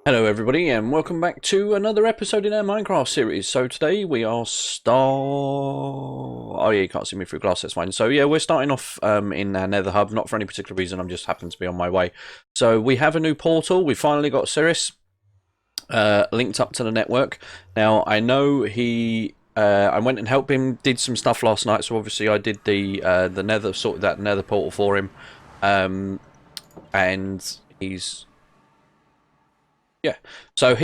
Hello everybody and welcome back to another episode in our Minecraft series. So today we are Oh yeah, you can't see me through glass, that's fine. So yeah, we're starting off in our nether hub, not for any particular reason, I'm just happened to be on my way. So we have a new portal, we finally got Cirrus linked up to the network. Now I know I went and helped him, did some stuff last night, so obviously I did the nether, sorted that nether portal for him. And he's... Yeah, so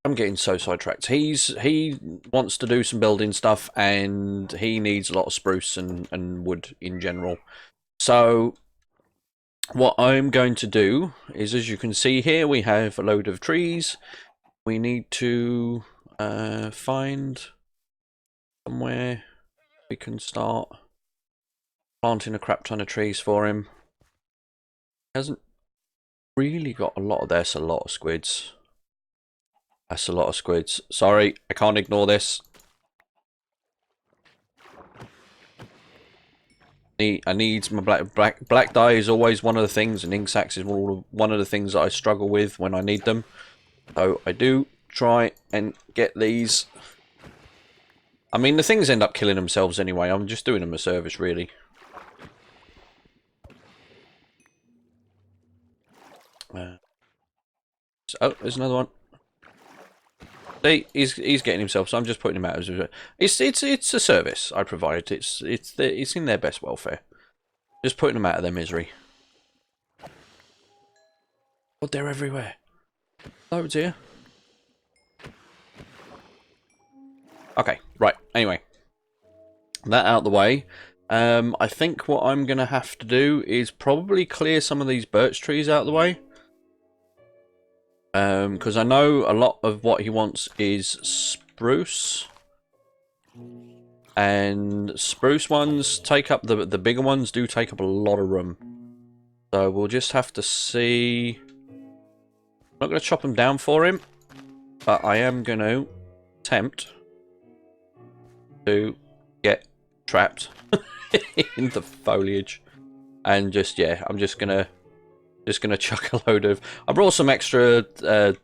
I'm getting so sidetracked. He wants to do some building stuff, and he needs a lot of spruce and wood in general. So what I'm going to do is, as you can see here, we have a load of trees. We need to find somewhere we can start planting a crap ton of trees for him. He hasn't really got a lot of this. A lot of squids. That's a lot of squids. Sorry, I can't ignore this. I need my black dye is always one of the things, and ink sacs is one of the things that I struggle with when I need them. So I do try and get these. I mean, the things end up killing themselves anyway. I'm just doing them a service, really. Oh, there's another one. See, he's getting himself, so I'm just putting him out as a... It's a service I provide. It's in their best welfare. Just putting them out of their misery. God, they're everywhere. Oh dear. Okay, right. Anyway, that out of the way. I think what I'm going to have to do is probably clear some of these birch trees out of the way. Because I know a lot of what he wants is spruce. And spruce ones take up, the bigger ones do take up a lot of room. So we'll just have to see. I'm not going to chop them down for him, but I am going to attempt to get trapped in the foliage. And just, yeah, I'm just gonna chuck a load of... I brought some extra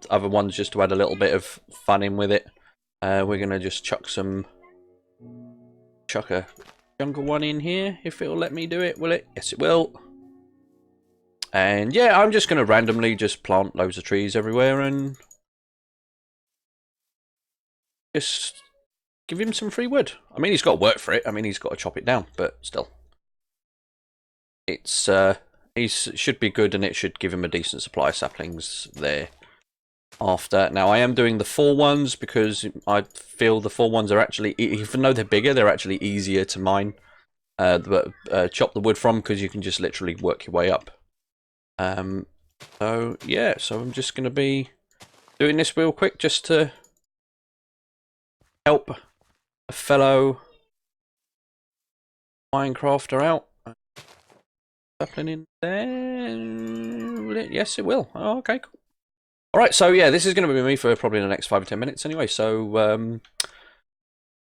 other ones just to add a little bit of fun in with it. We're gonna just chuck a jungle one in here, if it'll let me do it, will it? Yes, it will. And yeah, I'm just gonna randomly just plant loads of trees everywhere and just give him some free wood. I mean, he's got to work for it. I mean, he's got to chop it down, but still. It's he should be good, and it should give him a decent supply of saplings there after. Now, I am doing the 4 ones because I feel the 4 ones are actually, even though they're bigger, they're actually easier to mine, chop the wood from, because you can just literally work your way up. So, yeah, so I'm just going to be doing this real quick just to help a fellow Minecrafter out. Sapling in there. Yes, it will. Oh, okay, cool. Alright, so yeah, this is going to be me for probably the next 5 or 10 minutes anyway. So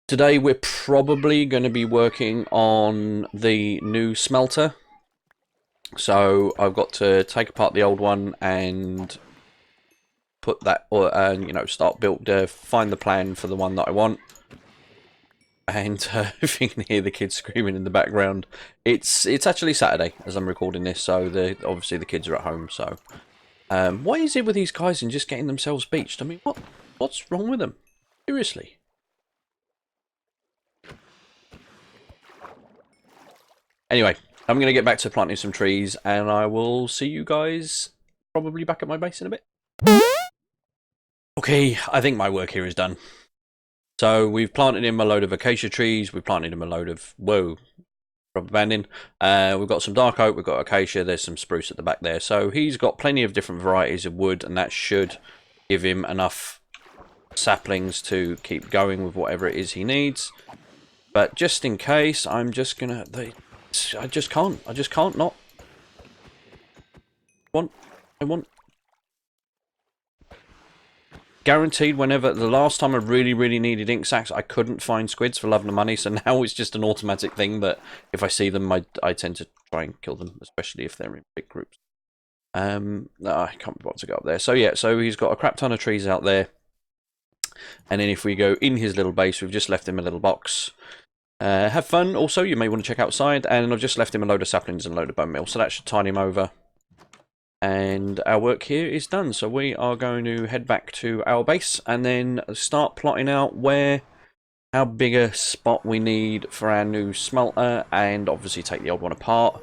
today we're probably going to be working on the new smelter. So I've got to take apart the old one and put that, you know, find the plan for the one that I want. And if you can hear the kids screaming in the background, it's actually Saturday as I'm recording this, so obviously the kids are at home. So, what is it with these guys and just getting themselves beached? I mean, what's wrong with them? Seriously. Anyway, I'm going to get back to planting some trees, and I will see you guys probably back at my base in a bit. Okay, I think my work here is done. So we've planted him a load of acacia trees. We've planted him a load of rubber banding. We've got some dark oak. We've got acacia. There's some spruce at the back there. So he's got plenty of different varieties of wood, and that should give him enough saplings to keep going with whatever it is he needs. But just in case, I'm just gonna... I just can't not. I want... Guaranteed, whenever the last time I really needed ink sacs, I couldn't find squids for love and money, so now it's just an automatic thing that if I see them, I tend to try and kill them, especially if they're in big groups. No, I can't be bothered to go up there. So yeah, so he's got a crap ton of trees out there. And then if we go in his little base, we've just left him a little box. Have fun. Also, you may want to check outside. And I've just left him a load of saplings and a load of bone meal. So that should tide him over. And our work here is done. So we are going to head back to our base and then start plotting out how big a spot we need for our new smelter, and obviously take the old one apart.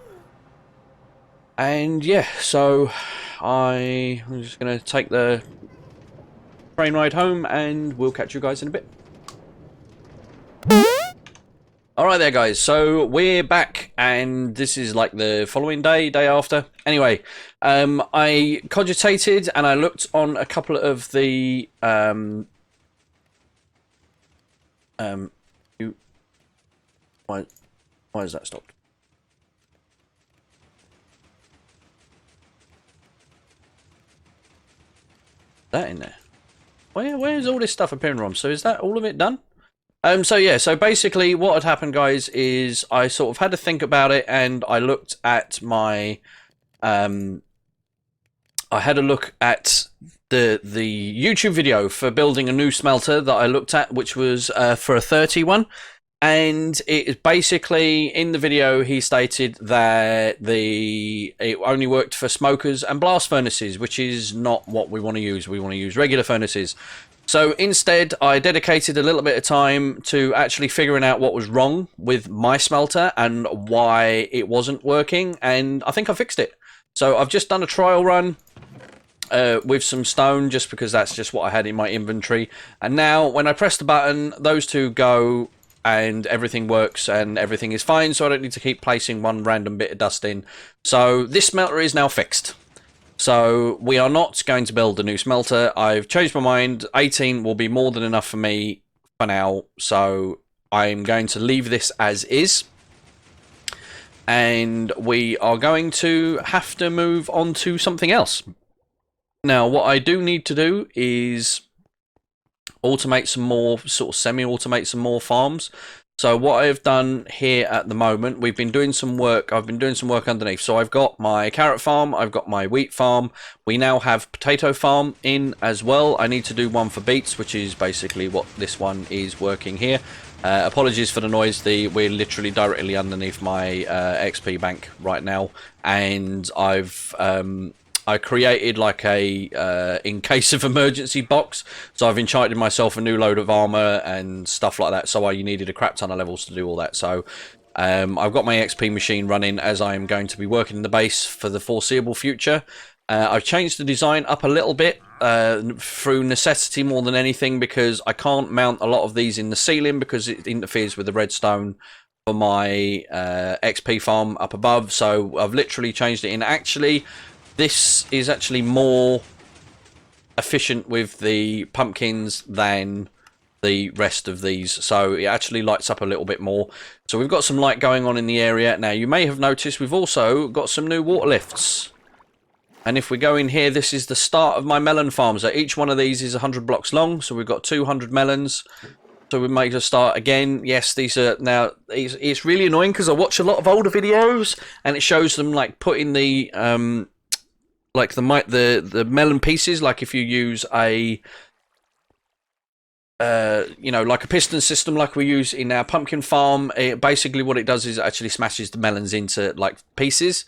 And yeah, so I'm just going to take the train ride home and we'll catch you guys in a bit. Alright there guys, so we're back and this is like the following day after. Anyway, I cogitated and I looked on a couple of the why is that stopped? That in there? Where's all this stuff appearing from? So is that all of it done? So yeah, so basically what had happened, guys, is I sort of had to think about it, and I looked at my, I had a look at the YouTube video for building a new smelter that I looked at, which was for a 31, and it is basically, in the video, he stated that it only worked for smokers and blast furnaces, which is not what we want to use. We want to use regular furnaces. So instead, I dedicated a little bit of time to actually figuring out what was wrong with my smelter and why it wasn't working, and I think I fixed it. So I've just done a trial run with some stone, just because that's just what I had in my inventory. And now, when I press the button, those two go, and everything works, and everything is fine, so I don't need to keep placing one random bit of dust in. So this smelter is now fixed. So we are not going to build a new smelter. I've changed my mind. 18 will be more than enough for me for now. So I'm going to leave this as is. And we are going to have to move on to something else. Now, what I do need to do is automate some more, sort of semi-automate some more farms. So what I've done here at the moment, we've been doing some work. I've been doing some work underneath. So I've got my carrot farm. I've got my wheat farm. We now have potato farm in as well. I need to do one for beets, which is basically what this one is working here. Apologies for the noise. We're literally directly underneath my XP bank right now. And I created like a in case of emergency box, so I've enchanted myself a new load of armor and stuff like that. So you needed a crap ton of levels to do all that. So I've got my XP machine running, as I am going to be working in the base for the foreseeable future. I've changed the design up a little bit through necessity more than anything, because I can't mount a lot of these in the ceiling because it interferes with the redstone for my XP farm up above. So I've literally changed it in. Actually, this is actually more efficient with the pumpkins than the rest of these, so it actually lights up a little bit more. So we've got some light going on in the area. Now, you may have noticed we've also got some new water lifts. And if we go in here, this is the start of my melon farm. So each one of these is 100 blocks long, so we've got 200 melons. So we make a start again. Yes, these are now. It's really annoying because I watch a lot of older videos and it shows them like putting the like the melon pieces, like if you use a you know, like a piston system like we use in our pumpkin farm, basically what it does is it actually smashes the melons into like pieces,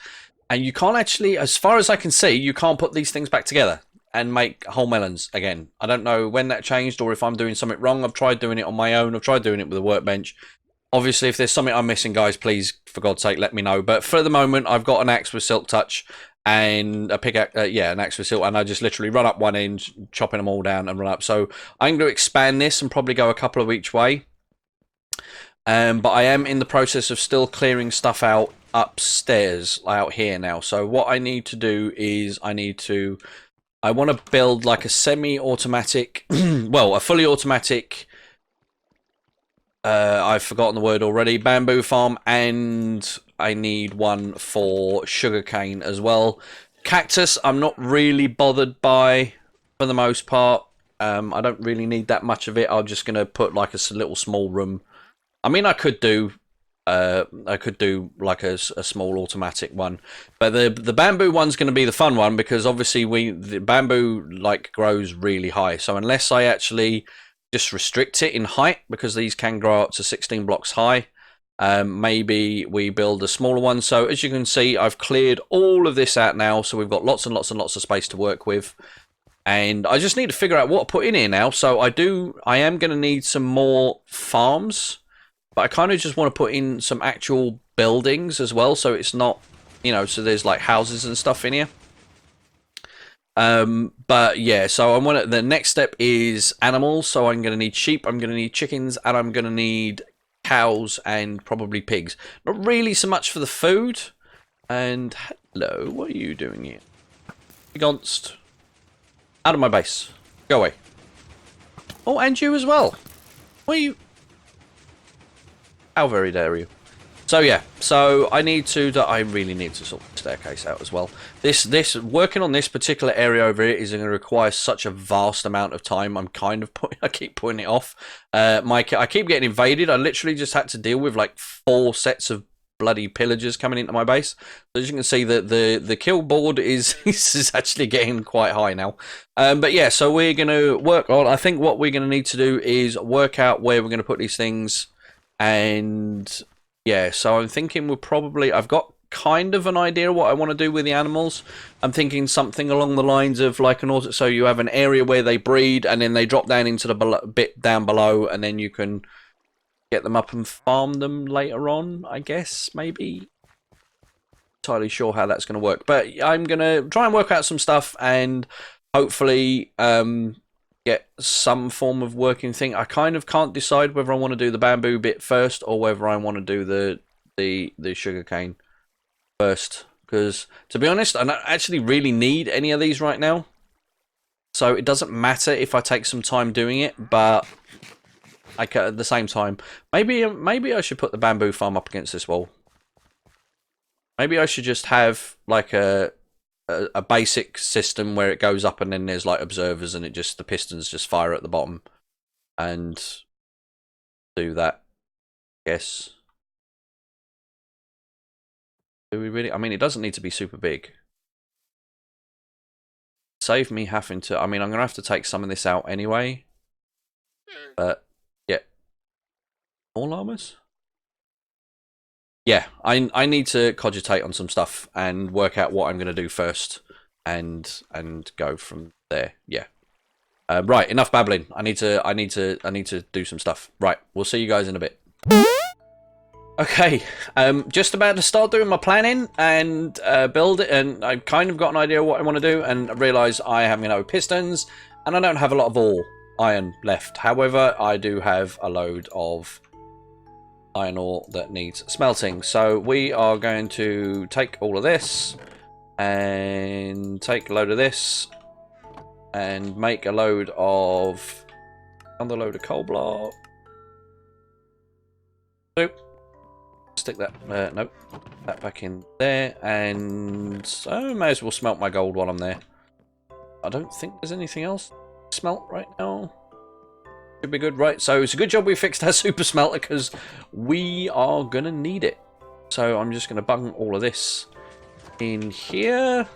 and you can't actually, as far as I can see, you can't put these things back together and make whole melons again. I don't know when that changed or if I'm doing something wrong. I've tried doing it on my own. I've tried doing it with a workbench. Obviously, if there's something I'm missing, guys, please, for God's sake, let me know. But for the moment, I've got an axe with silk touch and a pickaxe, an axe with silk, and I just literally run up one end, chopping them all down and run up. So I'm going to expand this and probably go a couple of each way. But I am in the process of still clearing stuff out upstairs, out here now. So what I need to do is I want to build like a semi-automatic, well, a fully automatic, I've forgotten the word already, bamboo farm, and I need one for sugarcane as well. Cactus, I'm not really bothered by, for the most part. I don't really need that much of it. I'm just going to put like a little small room. I mean, I could do I could do like a small automatic one, but the bamboo one's going to be the fun one because obviously the bamboo like grows really high. So unless I actually just restrict it in height, because these can grow up to 16 blocks high, maybe we build a smaller one. So as you can see, I've cleared all of this out now, so we've got lots and lots and lots of space to work with. And I just need to figure out what to put in here now. So I am going to need some more farms. But I kind of just want to put in some actual buildings as well, so it's not, you know, so there's like houses and stuff in here. But yeah, so I want the next step is animals. So I'm going to need sheep, I'm going to need chickens, and I'm going to need cows and probably pigs. Not really so much for the food. And hello, what are you doing here? Gonst. Out of my base. Go away. Oh, and you as well. What are you... How very dare you? So yeah, so I really need to sort the staircase out as well. This working on this particular area over here is going to require such a vast amount of time. I keep putting it off. I keep getting invaded. I literally just had to deal with like 4 sets of bloody pillagers coming into my base. So as you can see, the kill board is actually getting quite high now. But yeah, so we're going to work on. I think what we're going to need to do is work out where we're going to put these things. And yeah, so I'm thinking I've got kind of an idea what I want to do with the animals. I'm thinking something along the lines of like so you have an area where they breed and then they drop down into the bit down below, and then you can get them up and farm them later on, I guess, maybe. Entirely sure how that's going to work, but I'm going to try and work out some stuff and hopefully get some form of working thing. I kind of can't decide whether I want to do the bamboo bit first or whether I want to do the sugarcane first, because to be honest, I don't actually really need any of these right now, so it doesn't matter if I take some time doing it. But at the same time, maybe I should put the bamboo farm up against this wall. Maybe I should just have like a basic system where it goes up and then there's like observers and the pistons just fire at the bottom and do that. Yes. Do we really? I mean, it doesn't need to be super big. Save me having to... I mean, I'm going to have to take some of this out anyway. But, yeah. All armors? Yeah, I need to cogitate on some stuff and work out what I'm going to do first, and go from there. Yeah. Right, enough babbling. I need to do some stuff. Right, we'll see you guys in a bit. Okay, just about to start doing my planning and build it, and I've kind of got an idea of what I want to do, and I realise I have no pistons, and I don't have a lot of ore iron left. However, I do have a load of iron ore that needs smelting, so we are going to take all of this and take a load of this and make a load of another load of coal block. Nope. Stick that nope, that back in there, and I may as well smelt my gold while I'm there. I don't think there's anything else to smelt right now. Should be good, right? So it's a good job we fixed our super smelter, because we are gonna need it. So I'm just gonna bung all of this in here,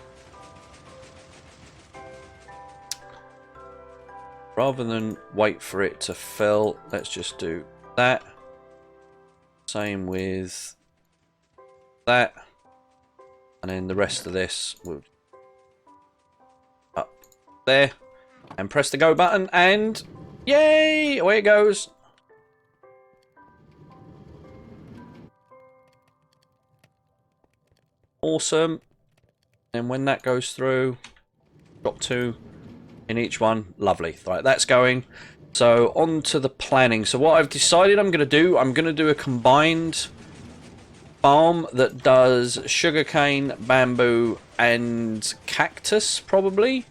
rather than wait for it to fill. Let's just do that. Same with that, and then the rest of this will up there, and press the go button, and yay! Away it goes. Awesome. And when that goes through, drop 2 in each one. Lovely. Right, that's going. So on to the planning. So what I've decided I'm going to do a combined farm that does sugarcane, bamboo, and cactus, probably.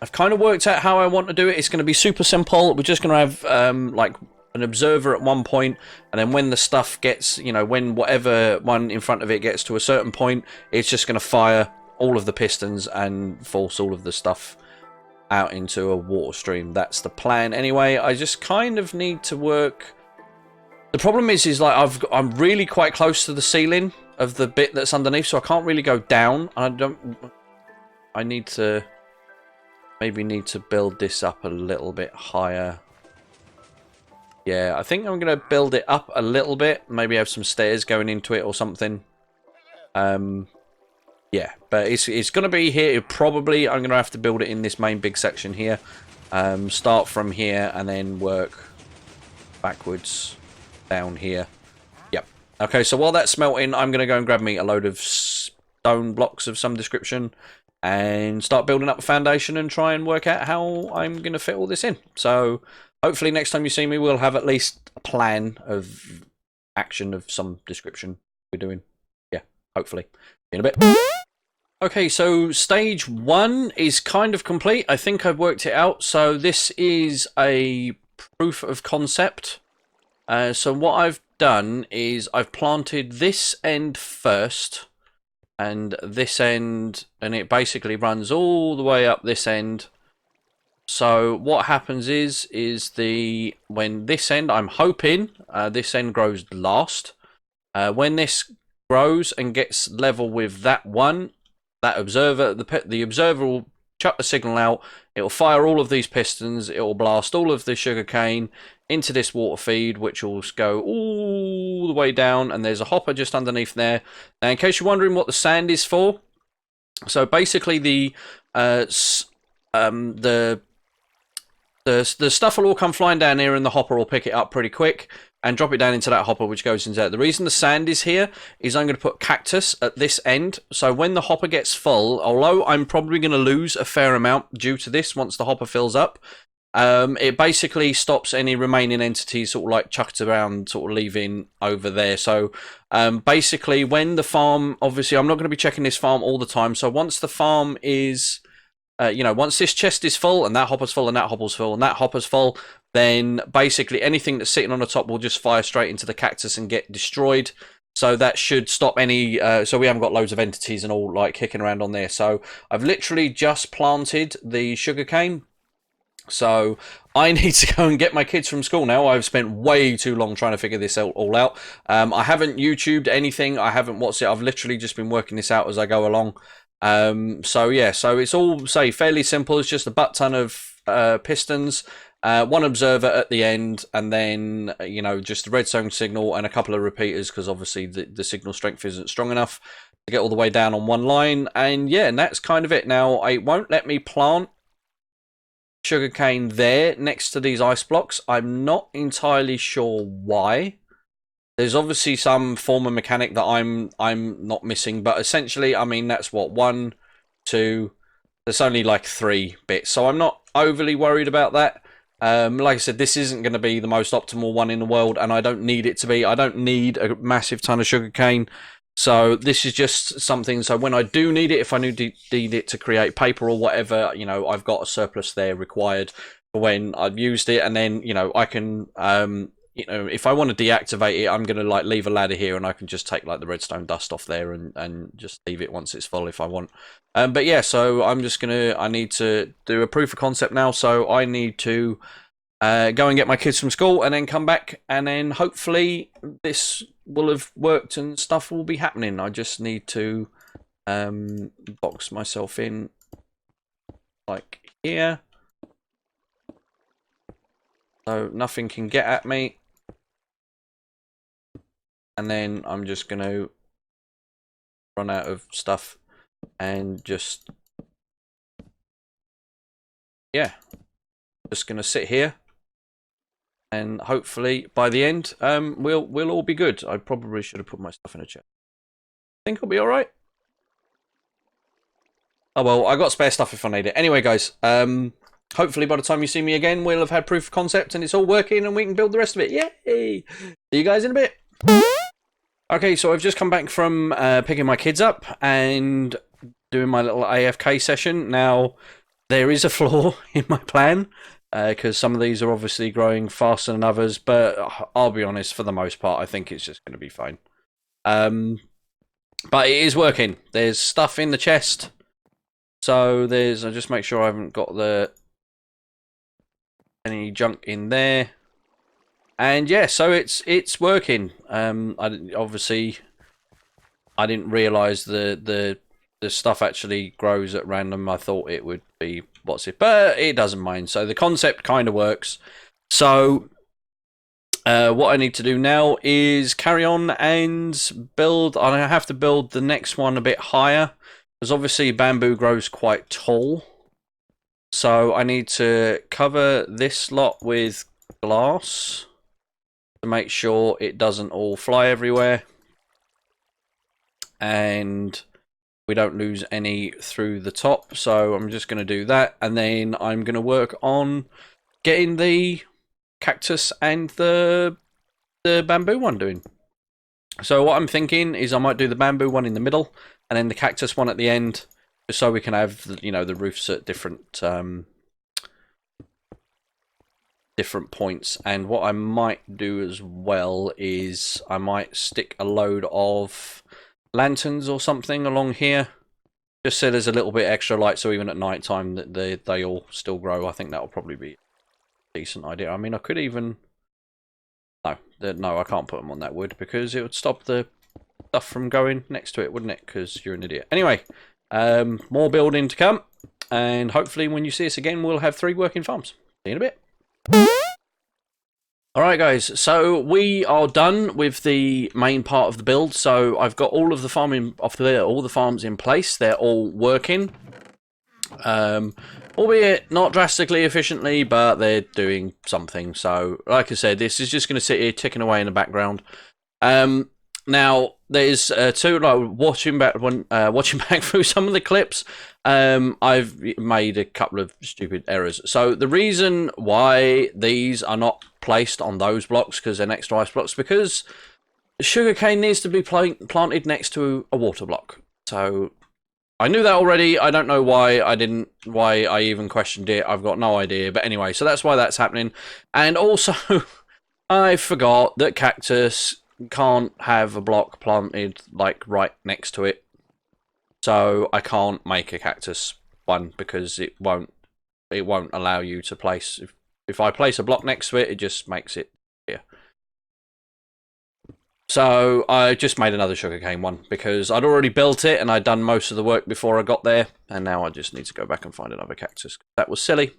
I've kind of worked out how I want to do it. It's going to be super simple. We're just going to have like an observer at one point, and then when the stuff gets, you know, when whatever one in front of it gets to a certain point, it's just going to fire all of the pistons and force all of the stuff out into a water stream. That's the plan anyway. I just kind of need to work The problem is like I'm really quite close to the ceiling of the bit that's underneath, so I can't really go down. I need to maybe need to build this up a little bit higher. Yeah, I think I'm gonna build it up a little bit. Maybe have some stairs going into it or something. Yeah, but it's gonna be here. Probably I'm gonna have to build it in this main big section here. Start from here and then work backwards down here. Yep. Okay, so while that's smelting, I'm going to go and grab me a load of stone blocks of some description and start building up a foundation and try and work out how I'm going to fit all this in. So hopefully next time you see me, we'll have at least a plan of action of some description we're doing. Yeah, hopefully. In a bit. Okay, so stage 1 is kind of complete. I think I've worked it out. So this is a proof of concept. So what I've done is I've planted this end first and this end, and it basically runs all the way up this end. So what happens is when this end, I'm hoping this end grows last. When this grows and gets level with that one, that observer, the observer will chuck the signal out. It will fire all of these pistons. It will blast all of the sugarcane into this water feed, which will go all the way down. And there's a hopper just underneath there. Now, in case you're wondering what the sand is for, so basically the stuff will all come flying down here, and the hopper will pick it up pretty quick and drop it down into that hopper, which goes into that. The reason the sand is here is I'm going to put cactus at this end. So when the hopper gets full, although I'm probably going to lose a fair amount due to this once the hopper fills up, it basically stops any remaining entities sort of like chucked around, sort of leaving over there. So basically when the farm, obviously I'm not going to be checking this farm all the time. So once the farm is... once this chest is full and that hopper's full and that hopper's full and that hopper's full, then basically anything that's sitting on the top will just fire straight into the cactus and get destroyed. So that should stop any... so we haven't got loads of entities and all like kicking around on there. So I've literally just planted the sugarcane. So I need to go and get my kids from school now. I've spent way too long trying to figure this all out. I haven't YouTubed anything. I haven't watched it. I've literally just been working this out as I go along. So yeah, so it's all fairly simple. It's just a butt ton of pistons, one observer at the end, and then just the redstone signal and a couple of repeaters, because obviously the signal strength isn't strong enough to get all the way down on one line. And yeah, and that's kind of it. Now it won't let me plant sugarcane there next to these ice blocks. I'm not entirely sure why. There's obviously some form of mechanic that I'm not missing, but essentially, I mean, that's what, 1, 2, there's only like 3 bits, so I'm not overly worried about that. Like I said, this isn't going to be the most optimal one in the world, and I don't need it to be. I don't need a massive ton of sugarcane, so this is just something, so when I do need it, if I need it to create paper or whatever, I've got a surplus there required for when I've used it, and then, I can... if I want to deactivate it, I'm going to like leave a ladder here, and I can just take like the redstone dust off there and just leave it once it's full if I want. But yeah, so I need to do a proof of concept now. So I need to go and get my kids from school and then come back, and then hopefully this will have worked and stuff will be happening. I just need to box myself in like here, so nothing can get at me. And then I'm just going to run out of stuff and just, yeah, just going to sit here. And hopefully by the end, we'll all be good. I probably should have put my stuff in a chest. I think I'll be all right. Oh, well, I got spare stuff if I need it. Anyway, guys, hopefully by the time you see me again, we'll have had proof of concept and it's all working and we can build the rest of it. Yay! See you guys in a bit. Okay, so I've just come back from picking my kids up and doing my little AFK session. Now, there is a flaw in my plan, because some of these are obviously growing faster than others, but I'll be honest, for the most part, I think it's just going to be fine. But it is working. There's stuff in the chest, so I'll just make sure I haven't got any junk in there. And yeah, so it's working. Obviously I didn't realise the stuff actually grows at random. I thought it would be what's it, but it doesn't mind. So the concept kind of works. So what I need to do now is carry on and build. I have to build the next one a bit higher because obviously bamboo grows quite tall. So I need to cover this lot with glass to make sure it doesn't all fly everywhere. And we don't lose any through the top. So I'm just going to do that. And then I'm going to work on getting the cactus and the bamboo one doing. So what I'm thinking is I might do the bamboo one in the middle and then the cactus one at the end, just so we can have, you know, the roofs at different different points. And what I might do as well is I might stick a load of lanterns or something along here, just so there's a little bit extra light, so even at night time that they all still grow. I think that'll probably be a decent idea. I mean, I could even no, I can't put them on that wood because it would stop the stuff from going next to it, wouldn't it? Because you're an idiot. Anyway, more building to come, and hopefully when you see us again we'll have 3 working farms. See you in a bit. Alright guys, so we are done with the main part of the build. So I've got all of the farming off there, all the farms in place. They're all working. Albeit not drastically efficiently, but they're doing something. So like I said, this is just going to sit here ticking away in the background. Now there's two, like watching back through some of the clips, I've made a couple of stupid errors. So the reason why these are not placed on those blocks, because they're next to ice blocks, because sugarcane needs to be planted next to a water block. So I knew that already. I don't know why I even questioned it. I've got no idea. But anyway, so that's why that's happening. And also, I forgot that cactus can't have a block planted like right next to it. So I can't make a cactus one because it won't allow you to place. If I place a block next to it, it just makes it here. So I just made another sugarcane one because I'd already built it and I'd done most of the work before I got there, and now I just need to go back and find another cactus. That was silly.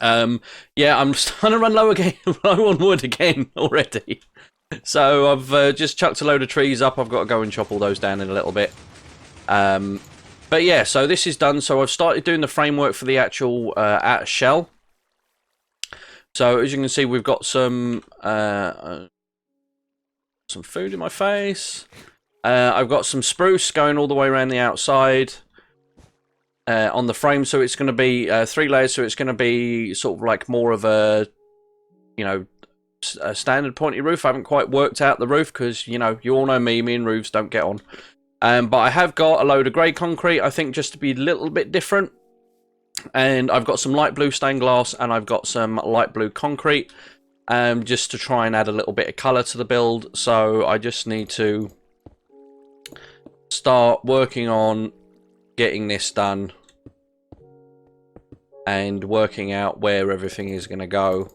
Yeah, I'm starting to run low on wood again already. So I've just chucked a load of trees up. I've got to go and chop all those down in a little bit. But yeah, so this is done. So I've started doing the framework for the actual outer shell. So as you can see, we've got some food in my face. I've got some spruce going all the way around the outside on the frame. So it's going to be 3 layers. So it's going to be sort of like more of a, you know, a standard pointy roof. I haven't quite worked out the roof because, you know, you all know me and roofs don't get on. But I have got a load of grey concrete, I think, just to be a little bit different. And I've got some light blue stained glass and I've got some light blue concrete. Just to try and add a little bit of colour to the build. So I just need to start working on getting this done and working out where everything is going to go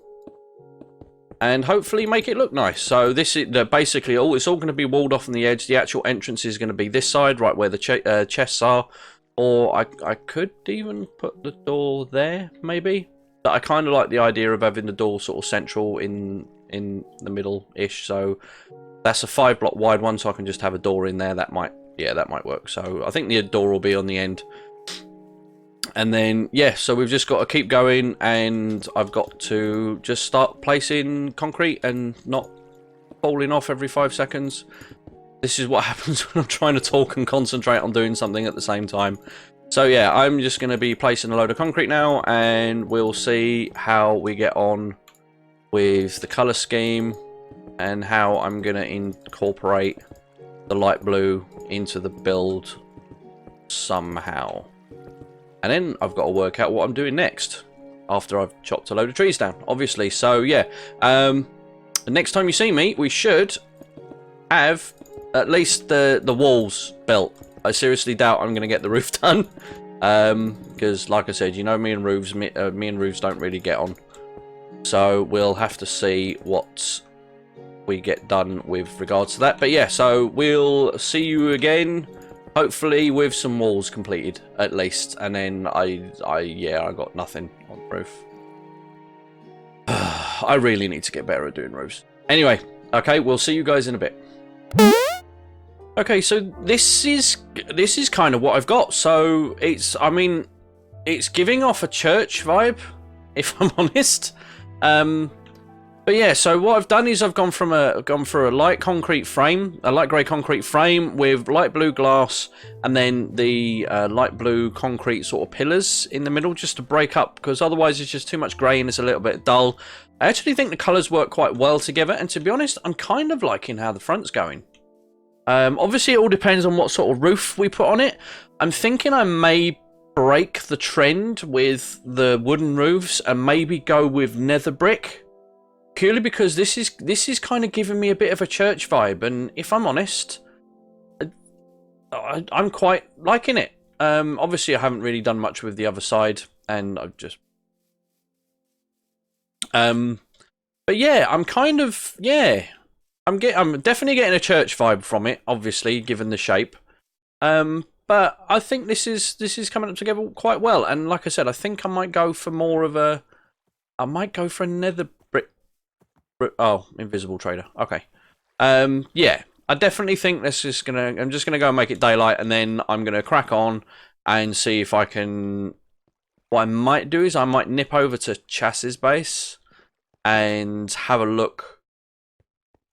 and hopefully make it look nice. So this is basically it's all going to be walled off on the edge. The actual entrance is going to be this side, right where the chests are, or I could even put the door there maybe. But I kind of like the idea of having the door sort of central in the middle-ish. So that's a 5-block wide one, so I can just have a door in there. That might work. So I think the door will be on the end. And then, yeah, so we've just got to keep going, and I've got to just start placing concrete and not falling off every 5 seconds. This is what happens when I'm trying to talk and concentrate on doing something at the same time. So yeah, I'm just going to be placing a load of concrete now, and we'll see how we get on with the colour scheme and how I'm going to incorporate the light blue into the build somehow. And then I've got to work out what I'm doing next after I've chopped a load of trees down, obviously. So yeah, the next time you see me, we should have at least the walls built. I seriously doubt I'm going to get the roof done, because like I said, you know, me and roofs don't really get on. So we'll have to see what we get done with regards to that. But yeah, so we'll see you again, hopefully with some walls completed at least. And then I got nothing on the roof. I really need to get better at doing roofs. Anyway, okay, we'll see you guys in a bit. Okay, so this is kind of what I've got. So it's giving off a church vibe, if I'm honest. But yeah, so what I've done is I've gone for a light concrete frame, a light grey concrete frame with light blue glass, and then the light blue concrete sort of pillars in the middle, just to break up, because otherwise it's just too much grey and it's a little bit dull. I actually think the colours work quite well together, and to be honest, I'm kind of liking how the front's going. Obviously, it all depends on what sort of roof we put on it. I'm thinking I may break the trend with the wooden roofs and maybe go with nether brick. Purely because this is kind of giving me a bit of a church vibe, and if I'm honest, I'm quite liking it. Obviously, I haven't really done much with the other side, and I've just, but yeah, I'm kind of I'm definitely getting a church vibe from it. Obviously, given the shape, but I think this is coming up together quite well. And like I said, I think I might go for more of a, nether brick. Oh, invisible trader. Okay. Yeah, I definitely think I'm just gonna go and make it daylight, and then I'm gonna crack on and see if I can. What I might do is I might nip over to Chas's base and have a look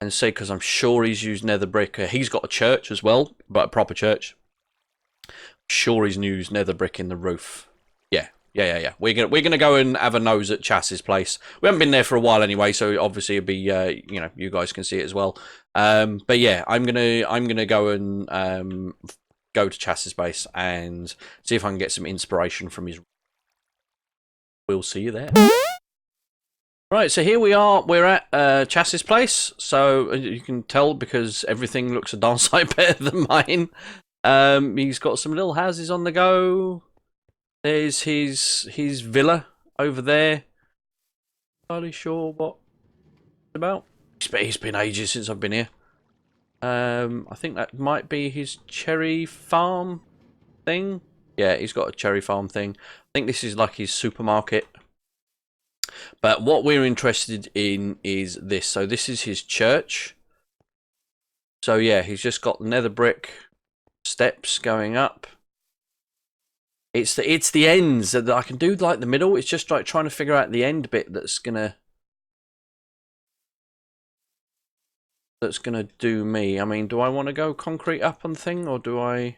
and see, because I'm sure he's used nether brick. He's got a church as well, but a proper church. I'm sure he's used nether brick in the roof. Yeah. We're gonna go and have a nose at Chas's place. We haven't been there for a while anyway, so obviously it'll be you guys can see it as well. But yeah, I'm gonna go and go to Chas's base and see if I can get some inspiration from his. We'll see you there. Right, so here we are. We're at Chas's place. So you can tell because everything looks a darn sight better than mine. He's got some little houses on the go. There's his villa over there. Not entirely sure what it's about. It's been ages since I've been here. I think that might be his cherry farm thing. Yeah, he's got a cherry farm thing. I think this is like his supermarket. But what we're interested in is this. So this is his church. So yeah, he's just got nether brick steps going up. It's the ends that I can do, like the middle. It's just like trying to figure out the end bit that's gonna do me. I mean, do I want to go concrete up on thing, or do I?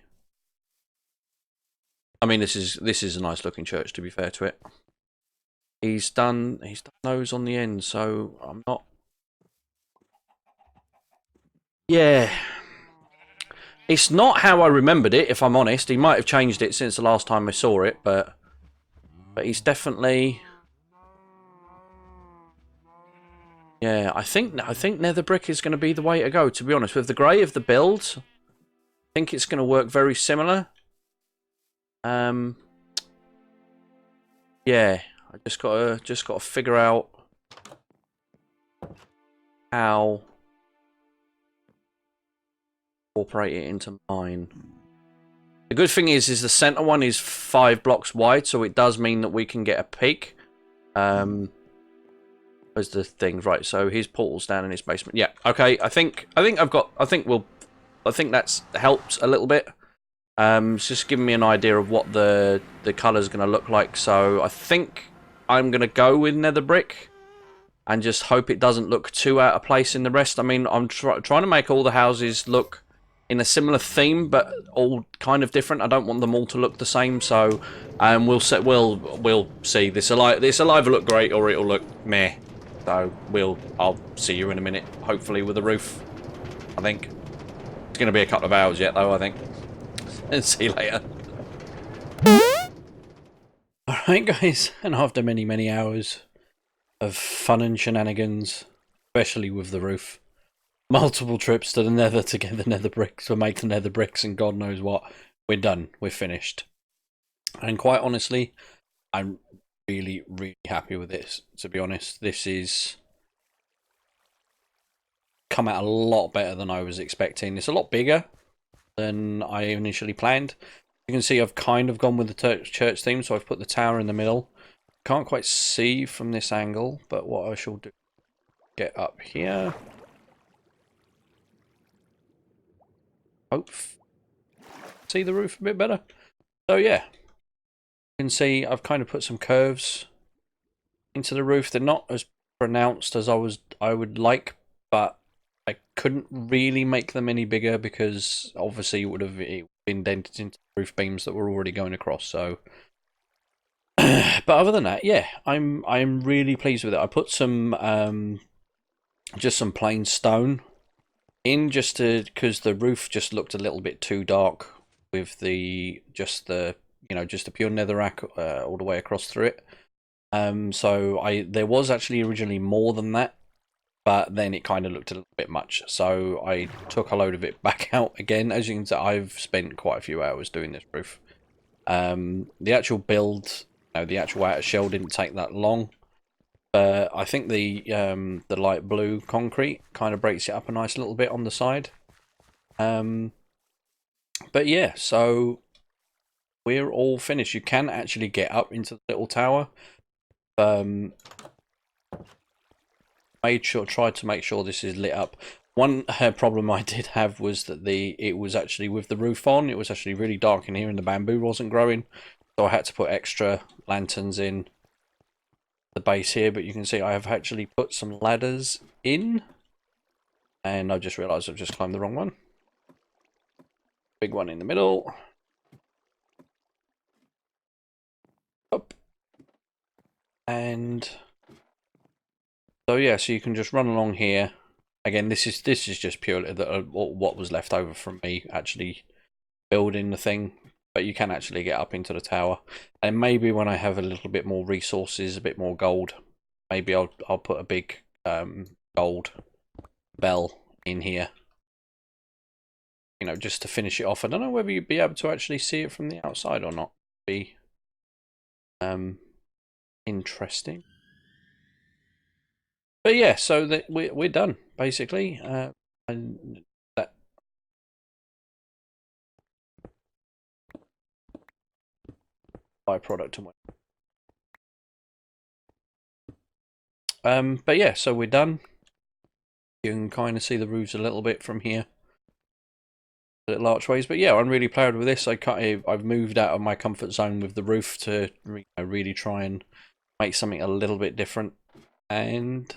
I mean, this is a nice looking church, to be fair to it. He's done those on the end, so I'm not. Yeah. It's not how I remembered it, if I'm honest. He might have changed it since the last time I saw it, but he's definitely. Yeah, I think nether brick is going to be the way to go, to be honest. With the grey of the build, I think it's going to work very similar. Yeah, I just gotta figure out how incorporate it into mine. The good thing is the center one is 5 blocks wide, so it does mean that we can get a peak. Where's the thing? Right, so his portal's down in his basement. Yeah, okay. I think that's helped a little bit. It's just giving me an idea of what the colour's going to look like. So I think I'm going to go with nether brick and just hope it doesn't look too out of place in the rest. I mean, I'm trying to make all the houses look in a similar theme, but all kind of different. I don't want them all to look the same. So we'll see. This will either look great or it'll look meh. So I'll see you in a minute, hopefully with a roof. I think it's going to be a couple of hours yet, though. I think. And see you later. Alright guys, and after many hours of fun and shenanigans, especially with the roof, multiple trips to the nether to get the nether bricks, to make the nether bricks and God knows what, we're done, we're finished. And quite honestly, really, really happy with this, to be honest. This is come out a lot better than I was expecting. It's a lot bigger than I initially planned. You can see I've kind of gone with the church theme, so I've put the tower in the middle. Can't quite see from this angle, but what I shall do, get up here. Hope see the roof a bit better. So yeah, you can see I've kind of put some curves into the roof. They're not as pronounced as I would like, but I couldn't really make them any bigger because obviously it would have indented into roof beams that were already going across. So, but other than that, yeah, I'm really pleased with it. I put some just some plain stone in just to because the roof just looked a little bit too dark with just the pure netherrack all the way across through it. So there was actually originally more than that, but then it kind of looked a little bit much. So I took a load of it back out again. As you can see, I've spent quite a few hours doing this roof. The actual build, the actual outer shell didn't take that long. But I think the light blue concrete kind of breaks it up a nice little bit on the side. But yeah, so we're all finished. You can actually get up into the little tower. Tried to make sure this is lit up. One problem I did have was that it was actually with the roof on. It was actually really dark in here, and the bamboo wasn't growing, so I had to put extra lanterns in the base here. But you can see I have actually put some ladders in, and I just realised I've just climbed the wrong one. Big one in the middle. Up. And so yeah, so you can just run along here. Again, this is just purely what was left over from me actually building the thing, but you can actually get up into the tower. And maybe when I have a little bit more resources, a bit more gold, maybe I'll put a big gold bell in here, just to finish it off. I don't know whether you'd be able to actually see it from the outside or not. Be interesting. But yeah, so that we're done basically, and that byproduct and but yeah, so we're done. You can kind of see the roofs a little bit from here, little archways. But yeah, I'm really proud with this. I've moved out of my comfort zone with the roof to really try and make something a little bit different, and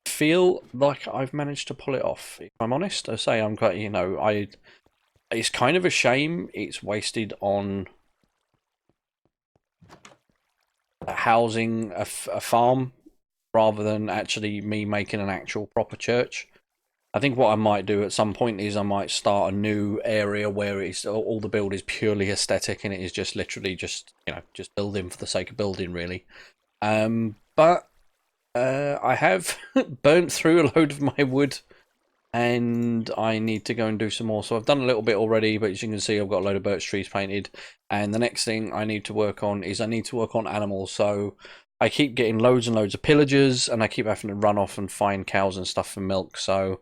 feel like I've managed to pull it off. If I'm honest, I say I'm quite, it's kind of a shame it's wasted on housing a farm rather than actually me making an actual proper church. I think what I might do at some point is I might start a new area where it's all the build is purely aesthetic and it is just literally just building for the sake of building, really. But I have burnt through a load of my wood and I need to go and do some more. So I've done a little bit already, but as you can see, I've got a load of birch trees painted. And the next thing I need to work on is I need to work on animals. So I keep getting loads and loads of pillagers, and I keep having to run off and find cows and stuff for milk. So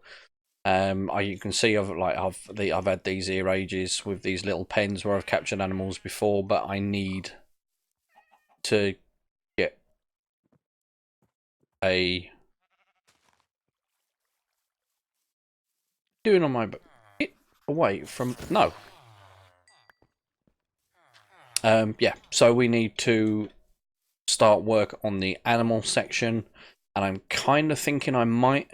you can see I've had these here ages with these little pens where I've captured animals before, but I need to get a doing on my get away from no. Yeah, so we need to start work on the animal section, and I'm kind of thinking I might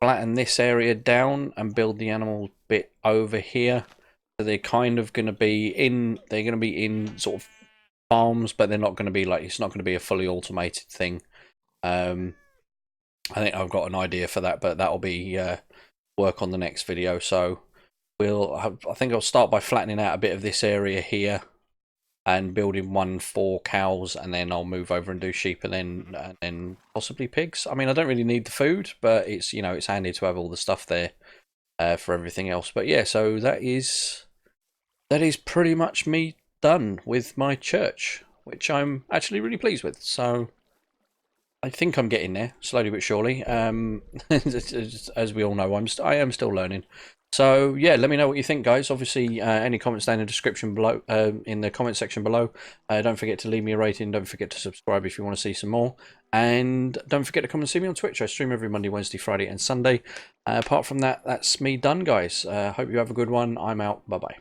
flatten this area down and build the animal bit over here. So they're kind of going to be in sort of farms, but they're not going to be it's not going to be a fully automated thing. I think I've got an idea for that, but that'll be work on the next video. So I think I'll start by flattening out a bit of this area here and building one for cows, and then I'll move over and do sheep, and then possibly pigs. I mean, I don't really need the food, but it's it's handy to have all the stuff there for everything else. But yeah, so that is pretty much me done with my church. which I'm actually really pleased with. So I think I'm getting there slowly but surely. As we all know, I am still learning. So yeah, let me know what you think, guys. Obviously, any comments down in the description below, in the comment section below. Don't forget to leave me a rating. Don't forget to subscribe if you want to see some more, and don't forget to come and see me on Twitch. I stream every Monday, Wednesday, Friday, and Sunday. Apart from that, that's me done, guys. Hope you have a good one. I'm out. Bye bye.